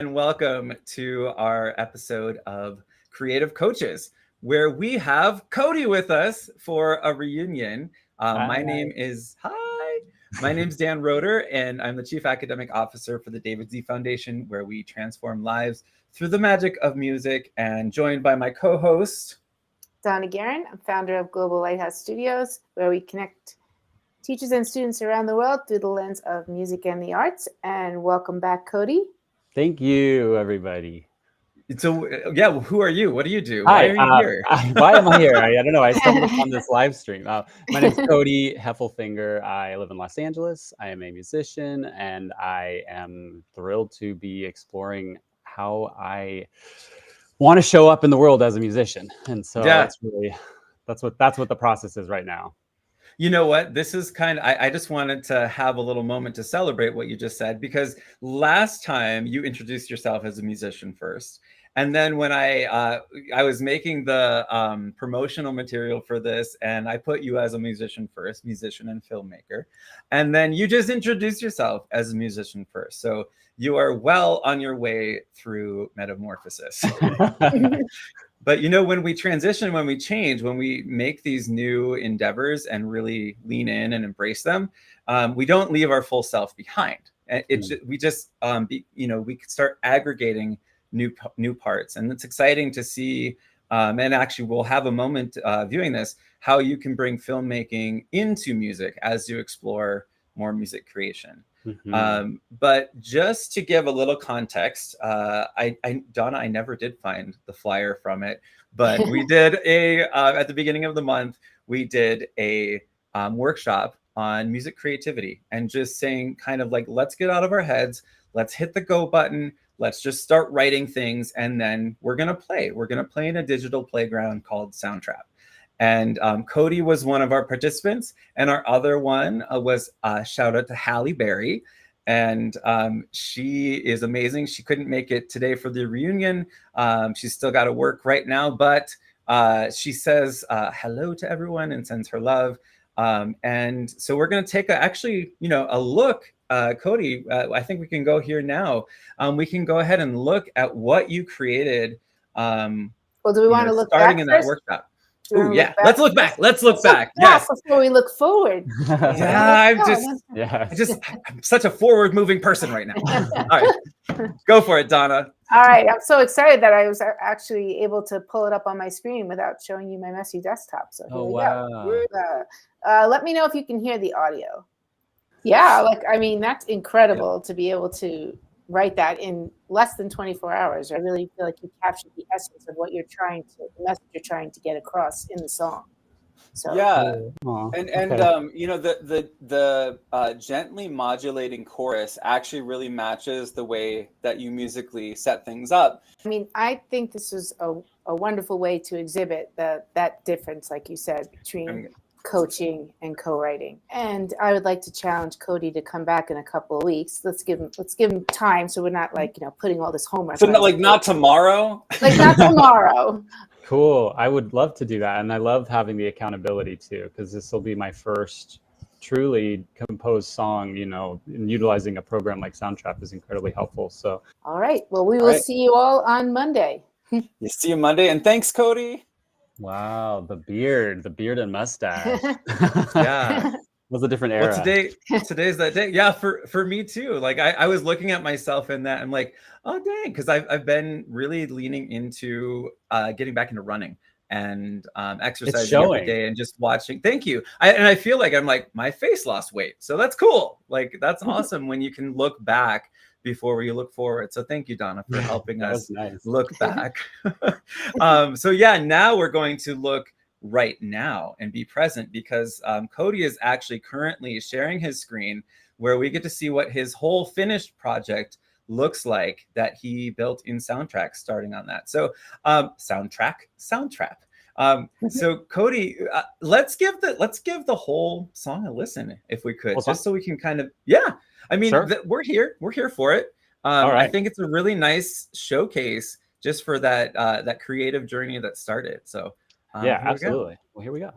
and welcome to our episode of Creative Coaches, where we have Cody with us for a reunion. My name is My name's Dan Roeder, and I'm the Chief Academic Officer for the David Z Foundation, where we transform lives through the magic of music, and joined by my co-host, Donna Guerin. I'm founder of Global Lighthouse Studios, where we connect teachers and students around the world through the lens of music and the arts. And welcome back, Cody. Thank you, everybody. So, yeah, who are you? What do you do? Hi, Why are you here? Why am I here? I don't know. I stumbled upon this live stream. My name is Cody Heffelfinger. I live in Los Angeles. I am a musician, and I am thrilled to be exploring how I want to show up in the world as a musician. And so that's what the process is right now. You know what? This is I just wanted to have a little moment to celebrate what you just said, because last time you introduced yourself as a musician first. And then when I was making the promotional material for this, and I put you as a musician first, musician and filmmaker. And then you just introduced yourself as a musician first. So you are well on your way through metamorphosis. But, you know, when we transition, when we change, when we make these new endeavors and really lean in and embrace them, we don't leave our full self behind. We just, we start aggregating new parts. And it's exciting to see, and actually we'll have a moment viewing this, how you can bring filmmaking into music as you explore more music creation. Mm-hmm. But just to give a little context, Donna, I never did find the flyer from it, but we did at the beginning of the month, we did a workshop on music creativity, and just saying kind of like, let's get out of our heads, let's hit the go button, let's just start writing things, and then we're going to play in a digital playground called Soundtrap. And Cody was one of our participants, and our other one was shout out to Halle Berry. And she is amazing. She couldn't make it today for the reunion. She's still got to work right now, but she says hello to everyone and sends her love. And so we're going to take a look. Cody, I think we can go here now. We can go ahead and look at what you created. Well, do we want to look starting back in first? that workshop? Oh yeah, let's look back. Let's look back. Yes, before we look forward. I'm such a forward-moving person right now. All right, go for it, Donna. All right, I'm so excited that I was actually able to pull it up on my screen without showing you my messy desktop. So here we go. Let me know if you can hear the audio. Yeah, that's incredible to be able to write that in less than 24 hours. I really feel like you captured the essence of the message you're trying to get across in the song. So yeah, the gently modulating chorus actually really matches the way that you musically set things up. I think this is a wonderful way to exhibit that difference, like you said, between coaching and co-writing. And I would like to challenge Cody to come back in a couple of weeks. Let's give him time, so we're not putting all this homework. So not tomorrow. Not tomorrow. Cool. I would love to do that, and I love having the accountability too, because this will be my first truly composed song. And utilizing a program like Soundtrap is incredibly helpful. So all right. Well, we will see you all on Monday. You see you Monday, and thanks, Cody. Wow, the beard and mustache. Yeah. It was a different era. Well, today's that day. Yeah, for me too. Like I was looking at myself in that. I'm like, oh dang, because I've been really leaning into getting back into running and exercising every day and just watching. Thank you. I feel like my face lost weight. So that's cool. Like that's awesome when you can look back before you look forward. So thank you, Donna, for helping us look back. So yeah, now we're going to look right now and be present, because Cody is actually currently sharing his screen, where we get to see what his whole finished project looks like that he built in Soundtrack, starting on that. So Soundtrap. So Cody, let's give the whole song a listen, if we could, just so we can kind of, sure. We're here for it. All right. I think it's a really nice showcase just for that creative journey that started. So absolutely. Well, here we go.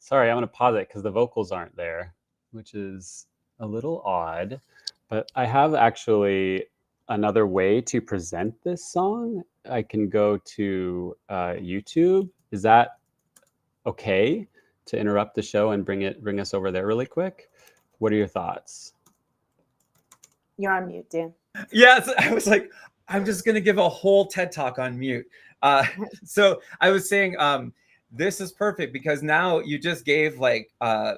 Sorry, I'm going to pause it because the vocals aren't there, which is a little odd. But I have actually another way to present this song. I can go to YouTube. Is that okay to interrupt the show and bring us over there really quick? What are your thoughts? You're on mute, Dan. Yes, I was like, I'm just going to give a whole TED talk on mute. So I was saying, this is perfect because now you just gave like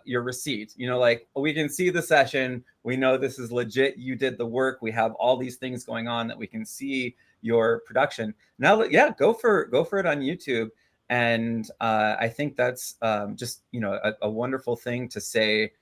your receipt, you know, like we can see the session. We know this is legit. You did the work. We have all these things going on that we can see your production. Now, yeah, go for it on YouTube. And I think that's just, you know, a wonderful thing to say.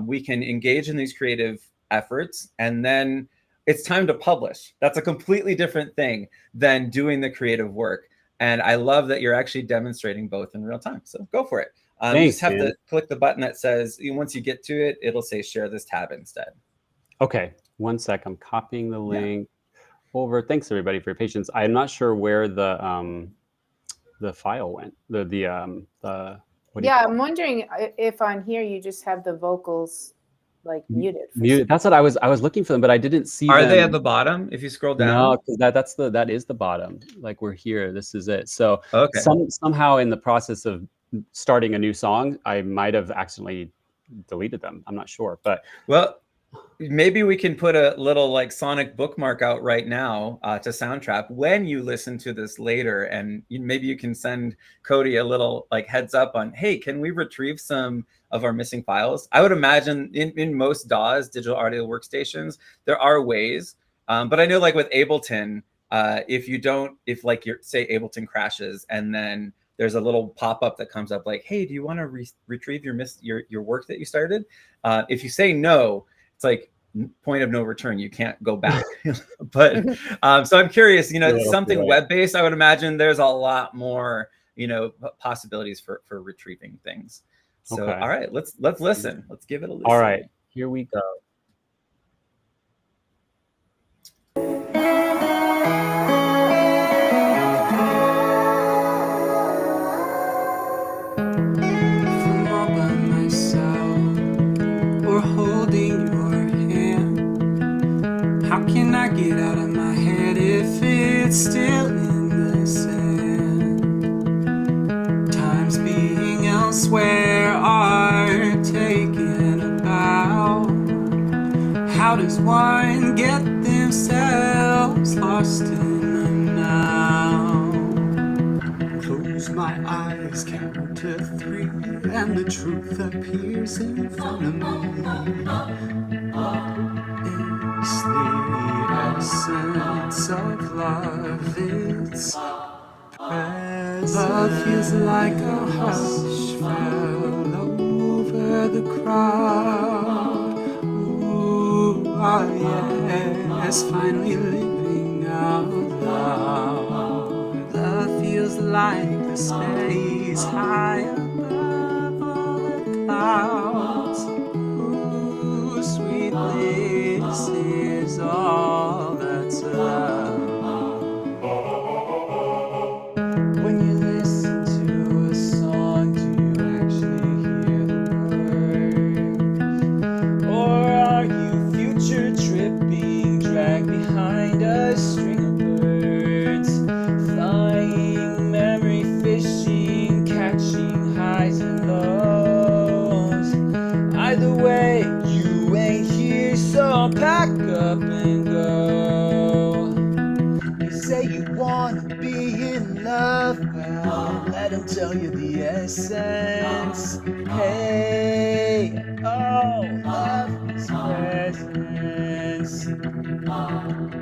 We can engage in these creative efforts, and then it's time to publish. That's a completely different thing than doing the creative work. And I love that you're actually demonstrating both in real time. So go for it. Thanks, you just have man. to click the button that says, once you get to it, it'll say share this tab instead. Okay, 1 sec. I'm copying the link over. Thanks everybody for your patience. I'm not sure where the file went. I'm wondering if on here you just have the vocals like muted. That's what I was looking for them, but I didn't see them. Are they at the bottom if you scroll down? No, because that is the bottom. Like we're here. This is it. So okay. Somehow in the process of starting a new song, I might have accidentally deleted them. I'm not sure, but well, maybe we can put a little like sonic bookmark out right now to Soundtrap when you listen to this later, and maybe you can send Cody a little like heads up on, hey, can we retrieve some of our missing files? I would imagine in most DAWs, digital audio workstations, there are ways, but I know like with Ableton, if like say Ableton crashes and then there's a little pop-up that comes up like, hey, do you want to retrieve your work that you started? If you say no, it's like point of no return. You can't go back. But so I'm curious, you know, something web-based, I would imagine there's a lot more, you know, possibilities for retrieving things. So, all right, let's listen. Let's give it a listen. All right, here we go. Get out of my head if it's still in the sand. Times being elsewhere are taken about. How does one get themselves lost in the now? Close my eyes, count to 3, and the truth appears in front of me. It's the essence of love, it's present. Love feels like a hush fell over the crowd. Ooh, ah, yes, finally living out loud. Love feels like the space high above all the clouds. Ooh, sweet this is all that's allowed. When you listen to a song, do you actually hear the words? Or are you future tripping, dragged behind a string of birds? Flying, memory fishing, catching highs and lows. Either way, you ain't here, so pack up and go. You say you wanna be in love, well, let him tell you the essence. Hey, oh, love is presence.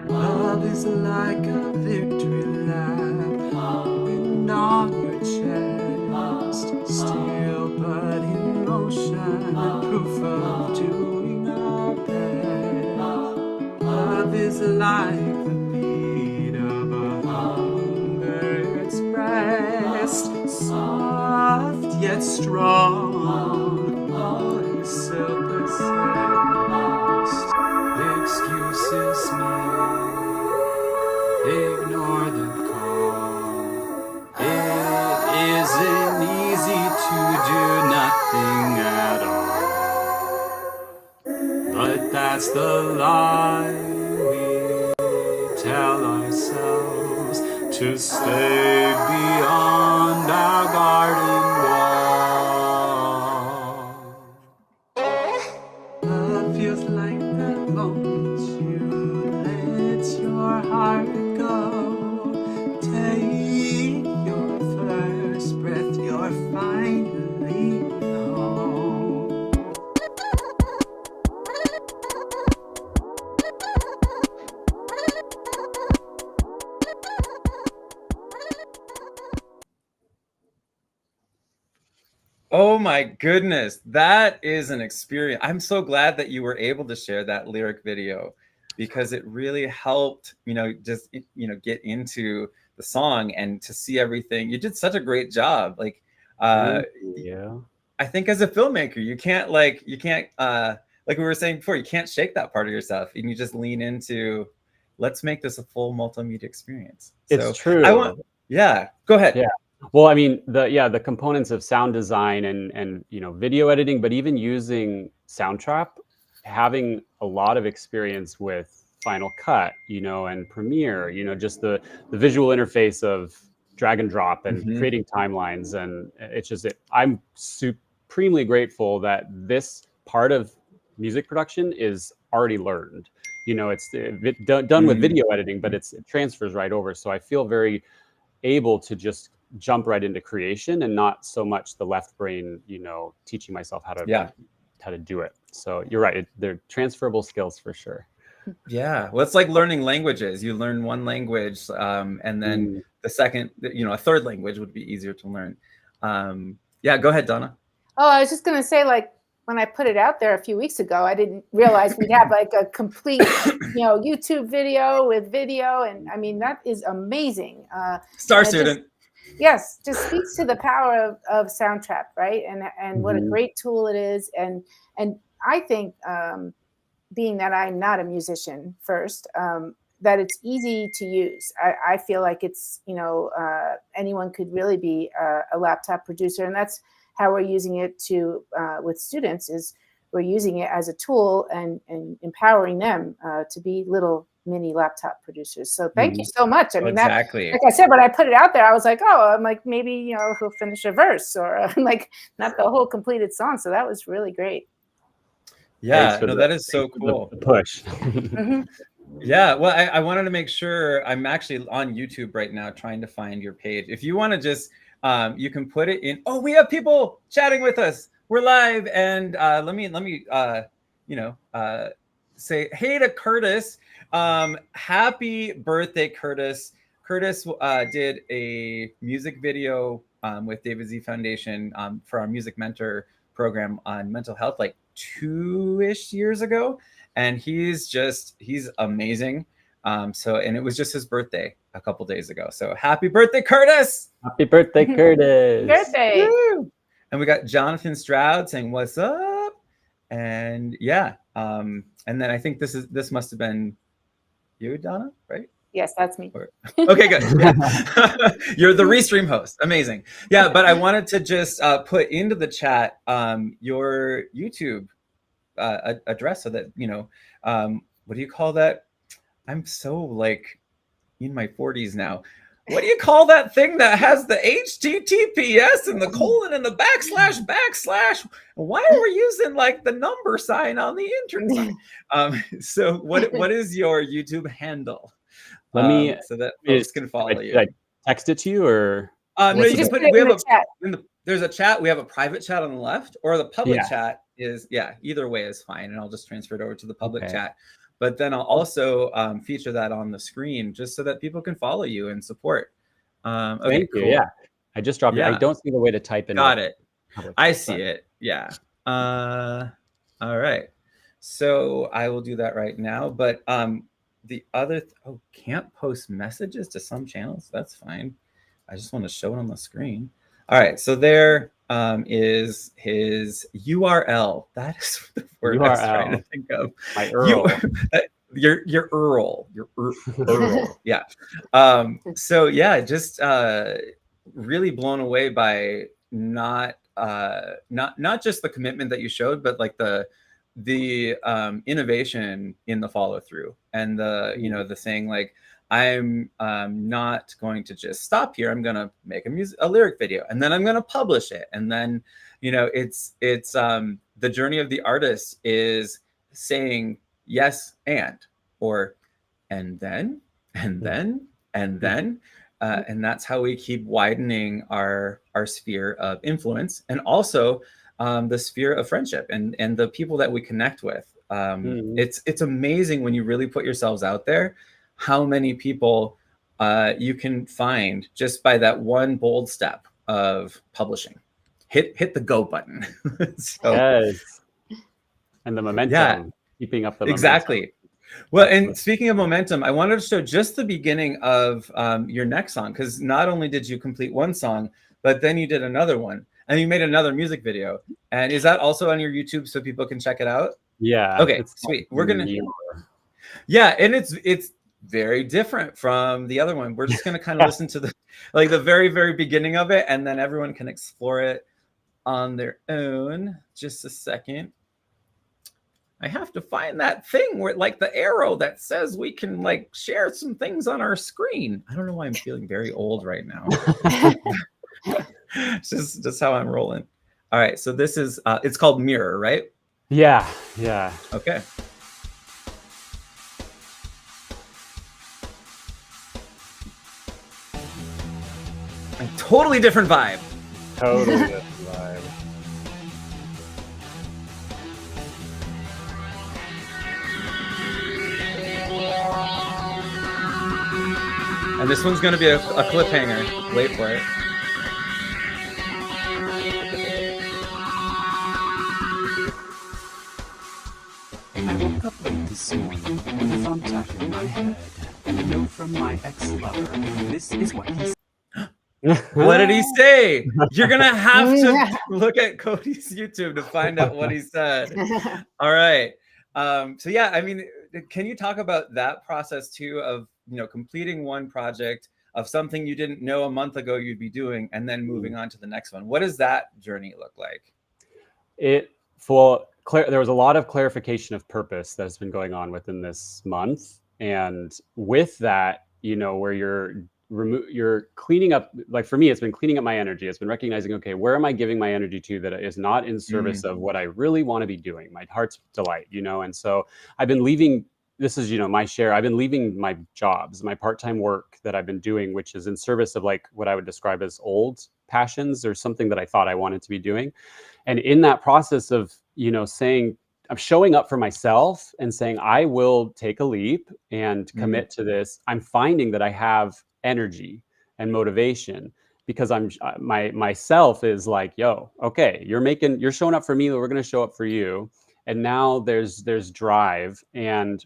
Love is like a victory lap written on your chest. Still but in motion, proof of doing our best. Love is like the beat of a humbird breast, soft yet and strong, and self-possessed. Excuses made, ignore the call. It isn't easy to do nothing at all, but that's the lie we tell ourselves to stay beyond our garden wall. Love feels like the moment you let your heart go. Take your first breath, you're finally home. Oh my goodness, that is an experience. I'm so glad that you were able to share that lyric video, because it really helped, just, get into the song and to see everything. You did such a great job. Like, Yeah. I think as a filmmaker, you can't like we were saying before, you can't shake that part of yourself, and you just lean into, let's make this a full multimedia experience. It's true. Yeah, go ahead. Yeah. Well, I mean, the components of sound design and video editing, but even using Soundtrap, having a lot of experience with Final Cut, and Premiere, just the visual interface of drag and drop and creating timelines, and it's just I'm supremely grateful that this part of music production is already learned. It's done with video editing, but it transfers right over. So I feel very able to just jump right into creation and not so much the left brain, teaching myself how to do it. So you're right. They're transferable skills for sure. Yeah. Well, it's like learning languages. You learn one language, and then the second, a third language would be easier to learn. Yeah, go ahead, Donna. Oh, I was just going to say, like, when I put it out there a few weeks ago, I didn't realize we'd have like a complete, YouTube video with video. And I mean, that is amazing. Star student. Yes, just speaks to the power of Soundtrap, right? And what a great tool it is. And I think, being that I'm not a musician first, that it's easy to use. I feel like it's, anyone could really be a laptop producer. And that's how we're using it with students, is we're using it as a tool and empowering them to be little mini laptop producers. So thank you so much. I mean, exactly. Like I said, when I put it out there, I was like, I'm like, maybe, he'll finish a verse or like not the whole completed song. So that was really great. Yeah, no, that is so cool. The push. Yeah, well, I wanted to make sure. I'm actually on YouTube right now trying to find your page. If you want to just, you can put it in. Oh, we have people chatting with us. We're live, and let me say hey to Curtis. Happy birthday, Curtis. Curtis did a music video with David Z Foundation for our Music Mentor program on mental health, like 2-ish years ago, and he's amazing. And it was just his birthday a couple days ago. So happy birthday, Curtis! Happy birthday, Curtis! Birthday! Woo! And we got Jonathan Stroud saying what's up, and and then I think this must have been you, Donna, right? Yes, that's me. Okay, good. Yeah. You're the Restream host. Amazing. Yeah, but I wanted to just put into the chat your YouTube address so that, what do you call that? I'm so like in my 40s now. What do you call that thing that has the HTTPS and the colon and the //? Why are we using like the number sign on the internet? So what is your YouTube handle? Let me so that folks can follow you. Did I text it to you or? No, you just put it in the chat. There's a chat. We have a private chat on the left, or the public chat is either way is fine, and I'll just transfer it over to the public chat. But then I'll also feature that on the screen just so that people can follow you and support. Okay, Thank you. Yeah, I just dropped it. I don't see the way to type in. Got it. I see it. Yeah. All right. So I will do that right now. But the other can't post messages to some channels. That's fine. I just want to show it on the screen. All right. So there. is his URL. That is the word URL. I was trying to think of. My URL. Your URL. Your URL. Yeah. So yeah, just really blown away by not just the commitment that you showed, but like the innovation in the follow through, and the the saying like, I'm not going to just stop here. I'm going to make a lyric video, and then I'm going to publish it. And then, it's the journey of the artist is saying yes or and then and then and then. And that's how we keep widening our sphere of influence, and also the sphere of friendship and the people that we connect with. It's amazing when you really put yourselves out there, how many people you can find just by that one bold step of publishing. Hit the go button. So, yes. And the momentum, yeah, keeping up the exactly. momentum. Well, and speaking of momentum, I wanted to show just the beginning of your next song, because not only did you complete one song, but then you did another one, and you made another music video. And is that also on your YouTube so people can check it out? Yeah. Okay, sweet. We're gonna. Yeah, and it's very different from the other one. We're just gonna kind of listen to the very, very beginning of it, and then everyone can explore it on their own. Just a second. I have to find that thing where like the arrow that says we can like share some things on our screen. I don't know why I'm feeling very old right now. It's just how I'm rolling. All right, so this is it's called Mirror, right? Yeah. Okay. A totally different vibe. Totally different vibe. And this one's going to be a cliffhanger. Wait for it. I woke up late this morning with a thumbtack in my head and a note from my ex-lover. This is what he said. What did he say? You're going to have to look at Cody's YouTube to find out what he said. All right. So yeah, I mean, can you talk about that process too of, completing one project of something you didn't know a month ago you'd be doing, and then moving on to the next one? What does that journey look like? There was a lot of clarification of purpose that has been going on within this month. And with that, where you're cleaning up, like for me, it's been cleaning up my energy. It's been recognizing, okay, where am I giving my energy to that is not in service of what I really want to be doing, my heart's delight, and so I've been leaving. This is, my share. I've been leaving my jobs, my part-time work that I've been doing, which is in service of like what I would describe as old passions or something that I thought I wanted to be doing. And in that process of, saying, I'm showing up for myself and saying, I will take a leap and commit to this. I'm finding that I have energy and motivation because myself is like, yo, okay, you're showing up for me, we're going to show up for you. And now there's drive, and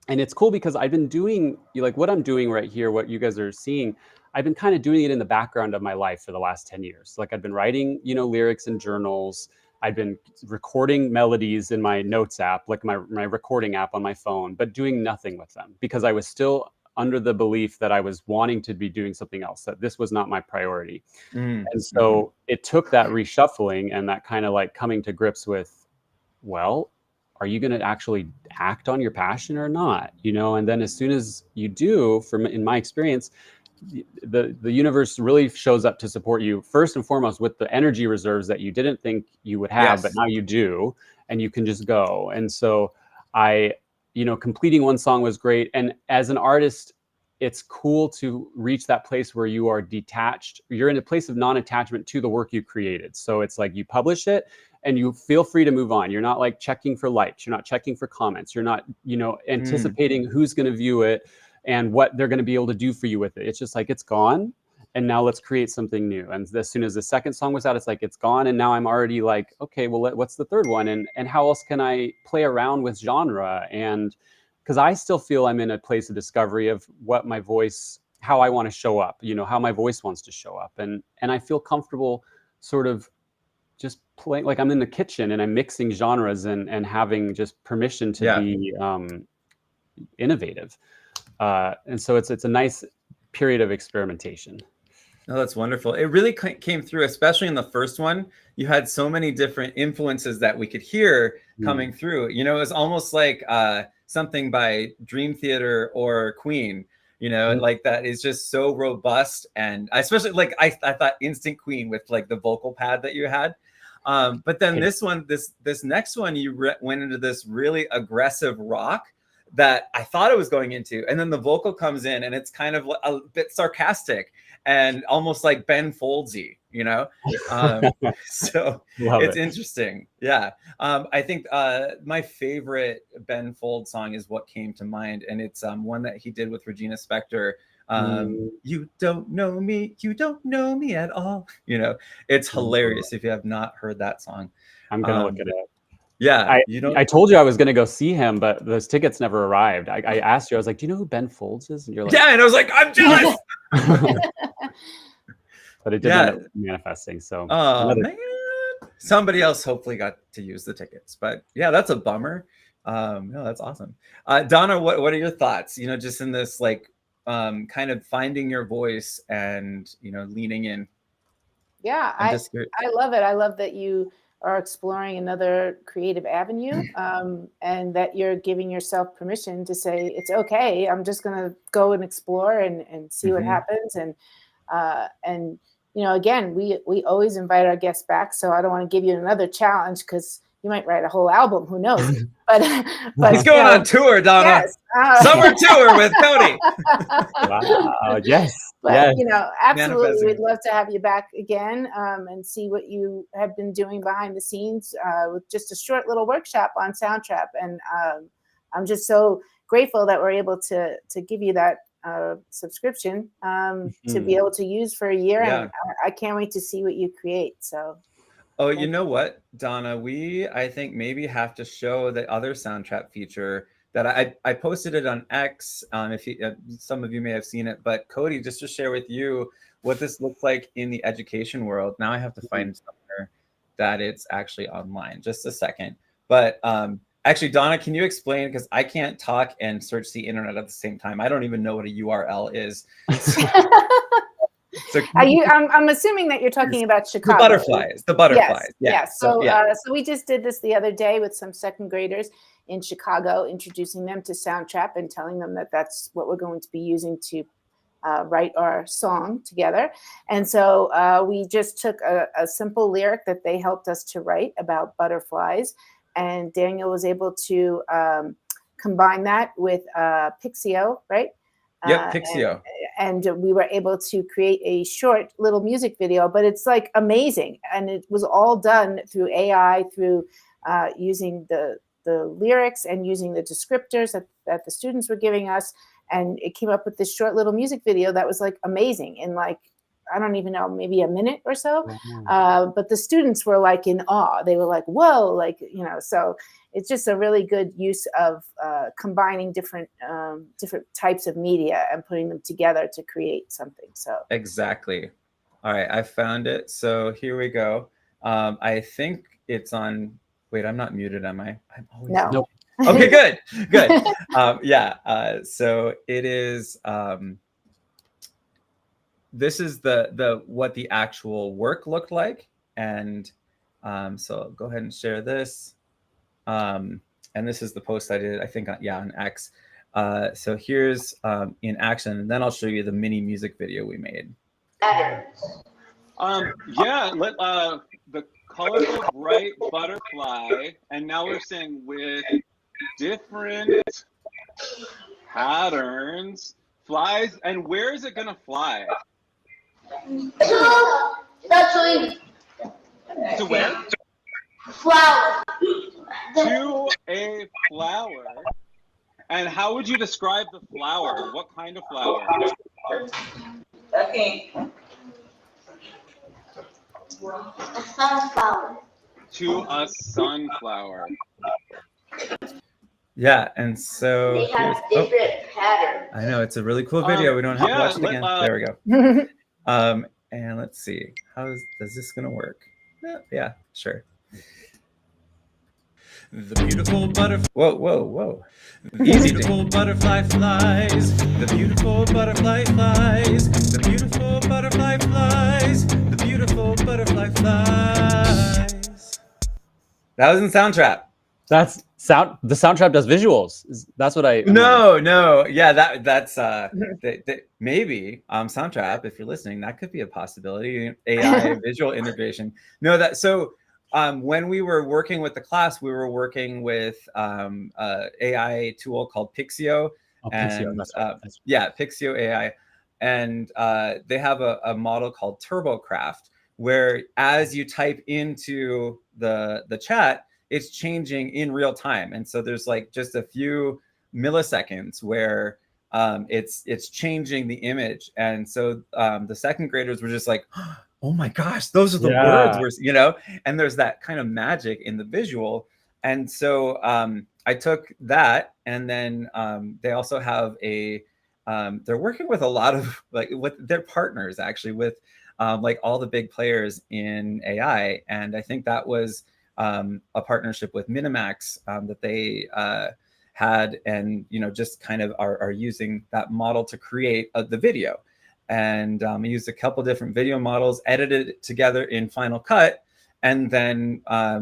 it's cool because I've been doing like what I'm doing right here, what you guys are seeing. I've been kind of doing it in the background of my life for the last 10 years. Like I've been writing, lyrics in journals. I've been recording melodies in my notes app, like my recording app on my phone, but doing nothing with them because I was still under the belief that I was wanting to be doing something else, that this was not my priority. And so it took that reshuffling and that kind of like coming to grips with, well, are you going to actually act on your passion or not? And then as soon as you do, in my experience, the universe really shows up to support you first and foremost with the energy reserves that you didn't think you would have, but now you do, and you can just go. And so completing one song was great. And as an artist, it's cool to reach that place where you are detached. You're in a place of non-attachment to the work you created. So it's like you publish it and you feel free to move on. You're not like checking for likes. You're not checking for comments. You're not, anticipating who's going to view it and what they're going to be able to do for you with it. It's just like, it's gone. And now let's create something new. And as soon as the second song was out, it's like, it's gone. And now I'm already like, okay, well, what's the third one? And how else can I play around with genre? And because I still feel I'm in a place of discovery of what my voice, how I want to show up, how my voice wants to show up. And I feel comfortable sort of just playing, like I'm in the kitchen and I'm mixing genres and having just permission to be innovative. And so it's a nice period of experimentation. Oh, that's wonderful. It really came through, especially in the first one. You had so many different influences that we could hear coming through. You know, it was almost like something by Dream Theater or Queen, you know, like that is just so robust. And especially like I thought Instant Queen with like the vocal pad that you had. But then this one, this next one, you went into this really aggressive rock that I thought it was going into. And then the vocal comes in and it's kind of a bit sarcastic and almost like Ben Foldsy, you know? So it's interesting. Yeah. I think my favorite Ben Folds song is What Came to Mind. And it's one that he did with Regina Spektor. You don't know me. You don't know me at all. You know, it's hilarious if you have not heard that song. I'm going to look it up. Yeah, I told you I was going to go see him, but those tickets never arrived. I asked you, I was like, "Do you know who Ben Folds is?" And you're like, "Yeah," and I was like, "I'm jealous." But it did end up manifesting. So, man, somebody else hopefully got to use the tickets. But yeah, that's a bummer. No, that's awesome. Donna, what are your thoughts? You know, just in this like kind of finding your voice and leaning in. Yeah, I love it. I love that you are exploring another creative avenue, and that you're giving yourself permission to say, it's okay. I'm just going to go and explore and see what happens. And again, we always invite our guests back. So I don't want to give you another challenge because you might write a whole album. Who knows? But he's going on tour, Donna. Yes. Summer tour with Cody. Wow. Yes. But absolutely, we'd love to have you back again and see what you have been doing behind the scenes with just a short little workshop on Soundtrap. And I'm just so grateful that we're able to give you that subscription to be able to use for a year. Yeah. And I can't wait to see what you create. So. Oh, you know what, Donna? I think maybe have to show the other Soundtrap feature that I posted it on X. If some of you may have seen it, but Cody, just to share with you what this looks like in the education world. Now I have to find somewhere that it's actually online. Just a second. But actually, Donna, can you explain? Because I can't talk and search the internet at the same time. I don't even know what a URL is. So I'm assuming that you're talking about Chicago. The butterflies. Yes. So we just did this the other day with some second graders in Chicago, introducing them to Soundtrap and telling them that that's what we're going to be using to write our song together. And so we just took a simple lyric that they helped us to write about butterflies, and Daniel was able to combine that with Pixio, right? Yep, Pixio. And we were able to create a short little music video, but it's like amazing. And it was all done through AI, through using the lyrics and using the descriptors that the students were giving us. And it came up with this short little music video that was like amazing in like, I don't even know, maybe a minute or so. But the students were like in awe. They were like, whoa, like, so it's just a really good use of combining different types of media and putting them together to create something. So exactly. All right, I found it. So here we go. I think it's on. Wait, I'm not muted, am I? I'm always no. Nope. Okay, good. So it is. This is the what the actual work looked like, and so I'll go ahead and share this. And this is the post I did, I think, on X. So here's in action, and then I'll show you the mini music video we made. The colorful bright butterfly, and now we're saying with different patterns, flies, and where is it gonna fly? To where? Flower. To a flower. And how would you describe the flower? What kind of flower? Okay. A sunflower. To a sunflower. Yeah, and so they have different patterns. I know, it's a really cool video. We don't have to watch it again. There we go. And let's see, does this gonna work? Yeah, sure. The beautiful butterfly. Whoa, whoa, whoa. These beautiful butterfly flies. The beautiful butterfly flies. The beautiful butterfly flies. The beautiful butterfly flies. That was in Soundtrap. That's sound. The Soundtrap does visuals. That's what I. No. Yeah, that's maybe Soundtrap. If you're listening, that could be a possibility. AI visual integration. No, that so. When we were working with the class, we were working with AI tool called Pixio, and That's right. That's right. yeah, Pixio AI, and they have a model called TurboCraft, where as you type into the chat, it's changing in real time, and so there's like just a few milliseconds where it's changing the image, and so the second graders were just like, oh my gosh, those are the words we're, and there's that kind of magic in the visual. And so I took that, and then they also have they're working with a lot of with their partners actually with like all the big players in AI. And I think that was a partnership with Minimax that they had, and just kind of are using that model to create the video. And I used a couple different video models, edited it together in Final Cut, and then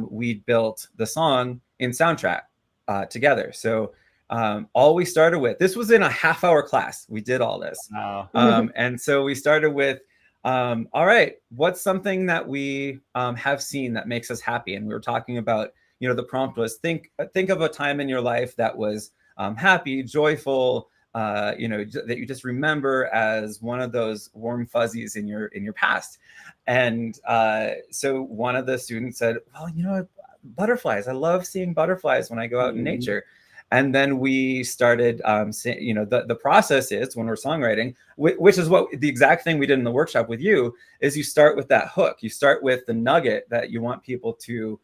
we built the song in Soundtrack together. So all we started with, this was in a half-hour class. We did all this. Wow. And so we started with, all right, what's something that we have seen that makes us happy? And we were talking about, the prompt was think of a time in your life that was happy, joyful, that you just remember as one of those warm fuzzies in your past. And so one of the students said, well, butterflies. I love seeing butterflies when I go out in nature. And then we started, the process is when we're songwriting, which is what the exact thing we did in the workshop with you, is you start with that hook. You start with the nugget that you want people to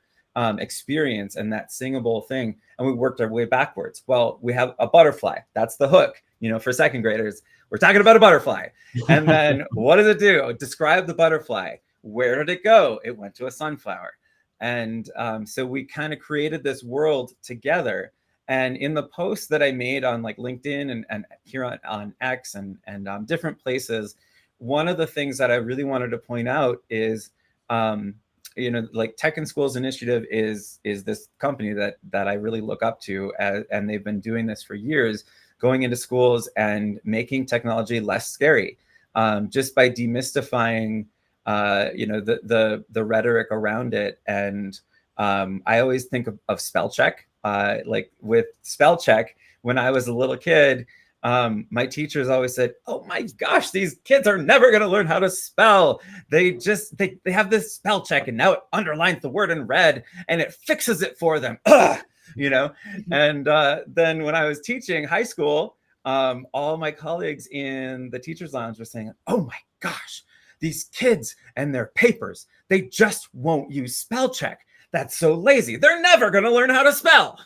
experience and that singable thing. And we worked our way backwards. Well, we have a butterfly. That's the hook. For second graders, we're talking about a butterfly. And then what does it do? Describe the butterfly. Where did it go? It went to a sunflower. And so we kind of created this world together. And in the posts that I made on like LinkedIn and here on X and different places, one of the things that I really wanted to point out is, like Tech in Schools Initiative is this company that I really look up to, and they've been doing this for years, going into schools and making technology less scary, just by demystifying, the rhetoric around it. And I always think of spell check. Like with spell check, when I was a little kid, my teachers always said, oh my gosh, these kids are never going to learn how to spell. They have this spell check, and now it underlines the word in red and it fixes it for them. Ugh! And then when I was teaching high school, all my colleagues in the teacher's lounge were saying, oh my gosh, these kids and their papers, they just won't use spell check. That's so lazy. They're never going to learn how to spell,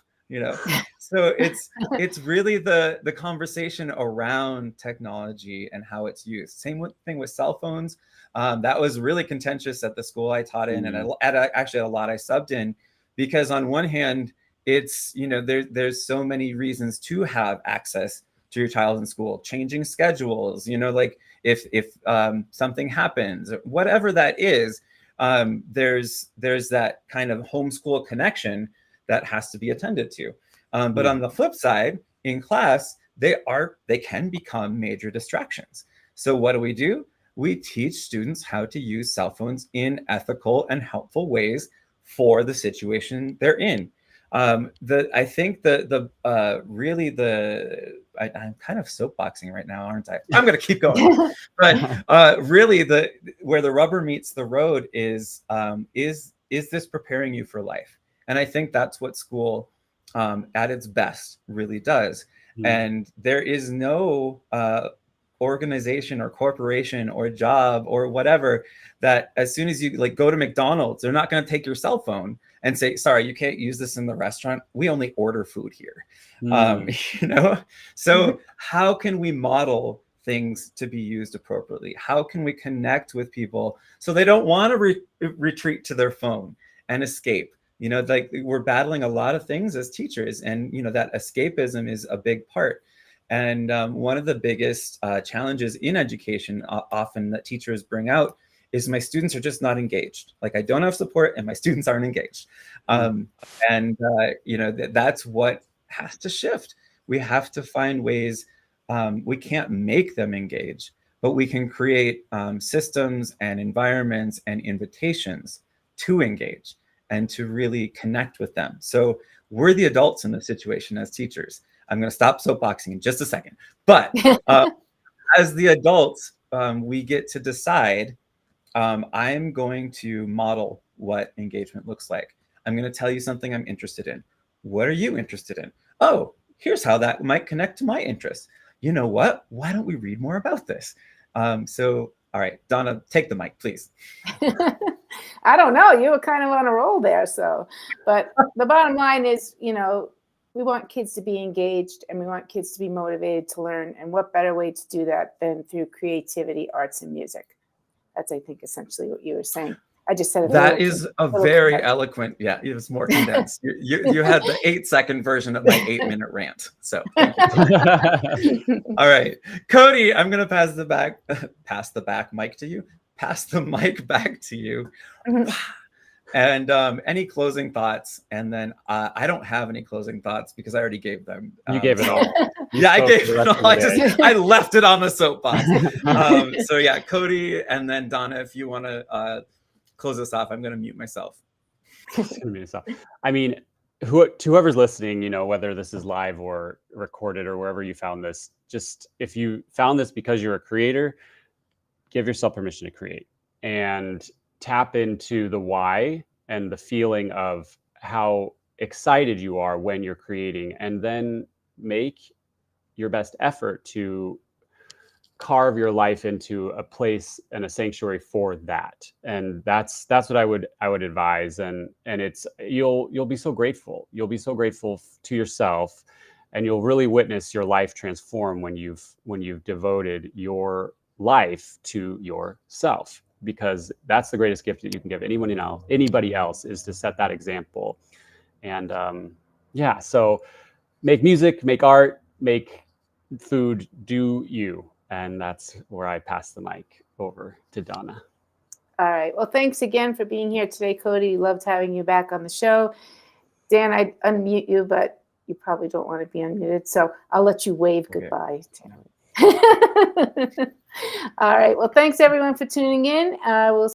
So it's really the conversation around technology and how it's used. Same thing with cell phones. That was really contentious at the school I taught in, and actually at a lot I subbed in, because on one hand, it's, there's so many reasons to have access to your child in school, changing schedules, like if something happens, whatever that is, there's that kind of homeschool connection that has to be attended to. But on the flip side, in class, they can become major distractions. So what do? We teach students how to use cell phones in ethical and helpful ways for the situation they're in. I think I'm kind of soapboxing right now, aren't I? I'm going to keep going. But really, where the rubber meets the road is this preparing you for life? And I think that's what school at its best really does. And there is no organization or corporation or job or whatever that as soon as you go to McDonald's, they're not going to take your cell phone and say, sorry, you can't use this in the restaurant. We only order food here. So how can we model things to be used appropriately? How can we connect with people so they don't want to retreat to their phone and escape? Like we're battling a lot of things as teachers, and that escapism is a big part. And one of the biggest challenges in education often that teachers bring out is my students are just not engaged. Like I don't have support and my students aren't engaged. That's what has to shift. We have to find ways. We can't make them engage, but we can create systems and environments and invitations to engage and to really connect with them. So we're the adults in this situation as teachers. I'm going to stop soapboxing in just a second. But as the adults, we get to decide, I'm going to model what engagement looks like. I'm going to tell you something I'm interested in. What are you interested in? Oh, here's how that might connect to my interests. You know what? Why don't we read more about this? All right, Donna, take the mic, please. I don't know. You were kind of on a roll there. But the bottom line is, we want kids to be engaged and we want kids to be motivated to learn. And what better way to do that than through creativity, arts, and music? That's, I think, essentially what you were saying. I just said it. That is a very eloquent. Yeah, it was more condensed. You had the 8-second version of my 8-minute rant. So thank you. All right, Cody, I'm gonna pass the mic back to you. And any closing thoughts? And then I don't have any closing thoughts because I already gave them. You gave it all. Yeah, I gave it all. I left it on the soapbox. So yeah, Cody, and then Donna, if you want to close this off, I'm going to mute myself. I mean, whoever's listening, whether this is live or recorded or wherever you found this, just if you found this because you're a creator, give yourself permission to create and tap into the why and the feeling of how excited you are when you're creating, and then make your best effort to carve your life into a place and a sanctuary for that. And that's what I would advise. And it's you'll be so grateful. You'll be so grateful to yourself, and you'll really witness your life transform when you've devoted your life to yourself, because that's the greatest gift that you can give anybody else is to set that example. And so make music, make art, make food, do you. And that's where I pass the mic over to Donna. All right. Well, thanks again for being here today, Cody. Loved having you back on the show. Dan, I'd unmute you, but you probably don't want to be unmuted. So I'll let you wave goodbye. All right. Well, thanks everyone for tuning in. We'll